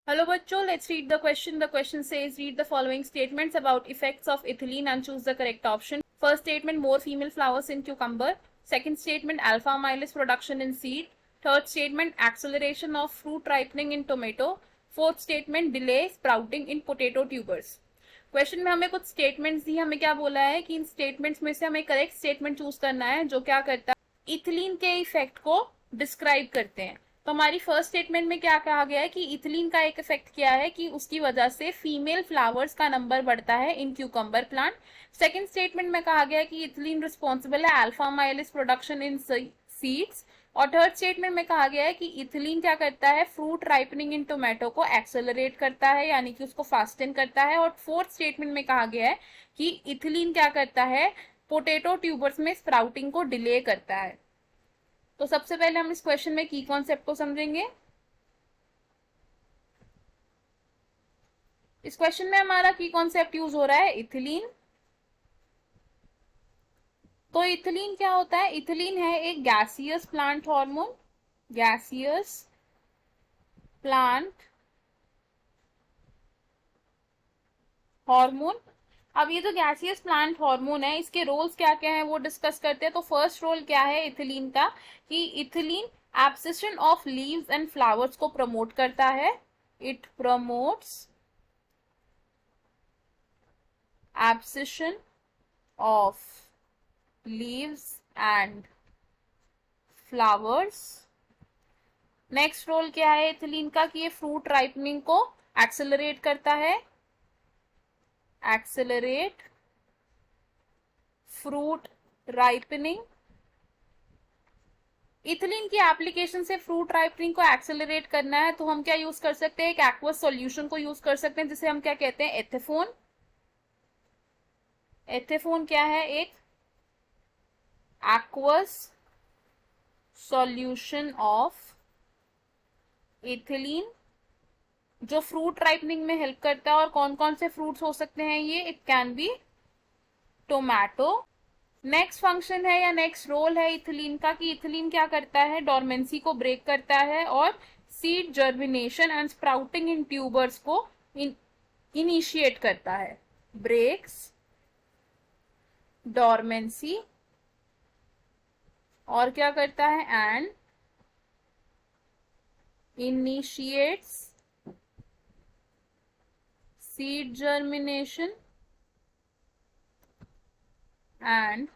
Hello bachcho, let's read the question. The question says read the following statements about effects of ethylene and choose the correct option. First statement, more female flowers in cucumber. Second statement, alpha amylase production in seed. Third statement, acceleration of fruit ripening in tomato. Fourth statement, delay sprouting in potato tubers. Question में हमें कुछ statements दी, हमें क्या बोला है कि इन statements में से हमें करेक्ट स्टेटमेंट चूज करना है जो क्या करता है, इथिलीन के इफेक्ट को डिस्क्राइब करते हैं। तो हमारी फर्स्ट स्टेटमेंट में क्या कहा गया है कि इथिलीन का एक इफेक्ट क्या है कि उसकी वजह से फीमेल फ्लावर्स का नंबर बढ़ता है इन क्यूकम्बर प्लांट। सेकेंड स्टेटमेंट में कहा गया कि इथिलीन रिस्पॉन्सिबल है अल्फा माइलिस प्रोडक्शन इन सीड्स। और थर्ड स्टेटमेंट में कहा गया है कि इथिलीन क्या करता है, फ्रूट राइपनिंग इन टोमेटो को एक्सेलरेट करता है, यानी कि उसको फास्टन करता है। और फोर्थ स्टेटमेंट में कहा गया है कि इथिलीन क्या करता है, पोटैटो ट्यूबर्स में स्प्राउटिंग को डिले करता है। तो सबसे पहले हम इस क्वेश्चन में की कॉन्सेप्ट को समझेंगे। इस क्वेश्चन में हमारा की कॉन्सेप्ट यूज हो रहा है इथिलीन। तो इथिलीन क्या होता है, इथिलीन है एक gaseous plant hormone, gaseous plant hormone. अब ये जो गैसियस प्लांट हार्मोन है, इसके रोल्स क्या क्या है वो डिस्कस करते हैं। तो फर्स्ट रोल क्या है इथिलीन का कि ethylene abscission of leaves and flowers को प्रमोट करता है। It promotes abscission of leaves and flowers. Next role क्या है इथिलीन का कि ये फ्रूट राइपनिंग को एक्सेलरेट करता है, एक्सेलरेट फ्रूट राइपनिंग। इथिलीन की एप्लीकेशन से फ्रूट राइपनिंग को एक्सेलरेट करना है तो हम क्या यूज कर सकते हैं, एक एक्वस सॉल्यूशन को यूज कर सकते हैं जिसे हम क्या कहते हैं, एथेफोन। एथेफोन क्या है, एक एक्वस सॉल्यूशन ऑफ इथिलीन जो फ्रूट राइपनिंग में हेल्प करता है। और कौन कौन से फ्रूट्स हो सकते हैं ये, it can be tomato. Next function है या नेक्स्ट रोल है इथिलीन का कि इथिलीन क्या करता है, डोरमेंसी को ब्रेक करता है और seed germination and sprouting in tubers को इनिशिएट करता है। ब्रेक्स डोरमेंसी और क्या करता है, and initiates seed germination and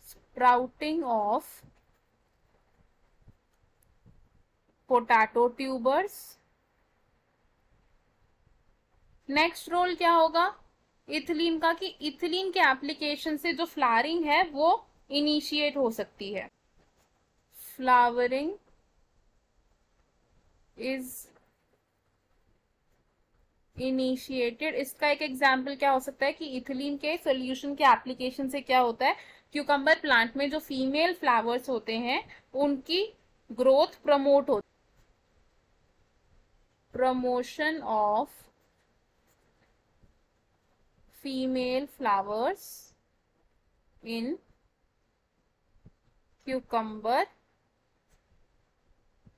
sprouting of potato tubers। Next role क्या होगा इथिलीन का कि इथिलीन के एप्लीकेशन से जो फ्लावरिंग है वो इनिशिएट हो सकती है। Flowering is initiated. इसका एक एग्जाम्पल क्या हो सकता है कि इथिलीन के सोल्यूशन के एप्लीकेशन से क्या होता है, क्यूकम्बर प्लांट में जो फीमेल फ्लावर्स होते हैं उनकी ग्रोथ प्रमोट होती, promotion of female flowers in cucumber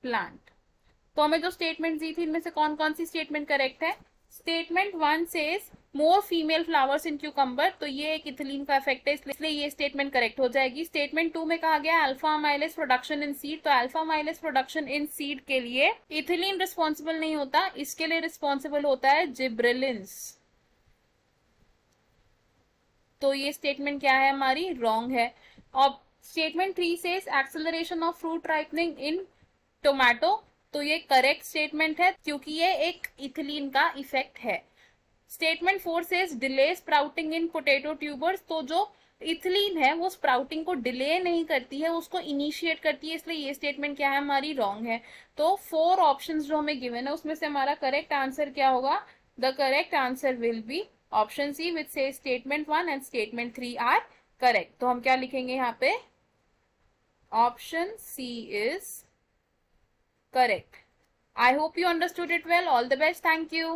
plant. तो हमें जो स्टेटमेंट दी थी इनमें से कौन कौन सी स्टेटमेंट करेक्ट है। Statement 1 says more female flowers in cucumber, तो ये एक इथिलीन का इफेक्ट है इसलिए ये स्टेटमेंट करेक्ट हो जाएगी। स्टेटमेंट 2 में कहा गया alpha amylase production in seed, तो alpha amylase production in seed के लिए इथिलीन रिस्पॉन्सिबल नहीं होता, इसके लिए रिस्पॉन्सिबल होता है जिब्रेलिन्स। तो ये स्टेटमेंट क्या है हमारी, रॉन्ग है। और statement 3 says acceleration of fruit ripening in tomato, तो ये करेक्ट स्टेटमेंट है क्योंकि ये एक इथिलीन का इफेक्ट है। स्टेटमेंट 4 सेज डिले स्प्राउटिंग इन पोटैटो ट्यूबर्स, तो जो इथिलीन है वो स्प्राउटिंग को डिले नहीं करती है, उसको इनिशिएट करती है, इसलिए ये स्टेटमेंट क्या है हमारी, रॉन्ग है। तो 4 ऑप्शंस जो हमें गिवन है उसमें से हमारा करेक्ट आंसर क्या होगा, the correct answer will be option c which से statement 1 and statement 3 are correct. तो हम क्या लिखेंगे यहाँ पे, option c is correct. I hope you understood it well. All the best. Thank you.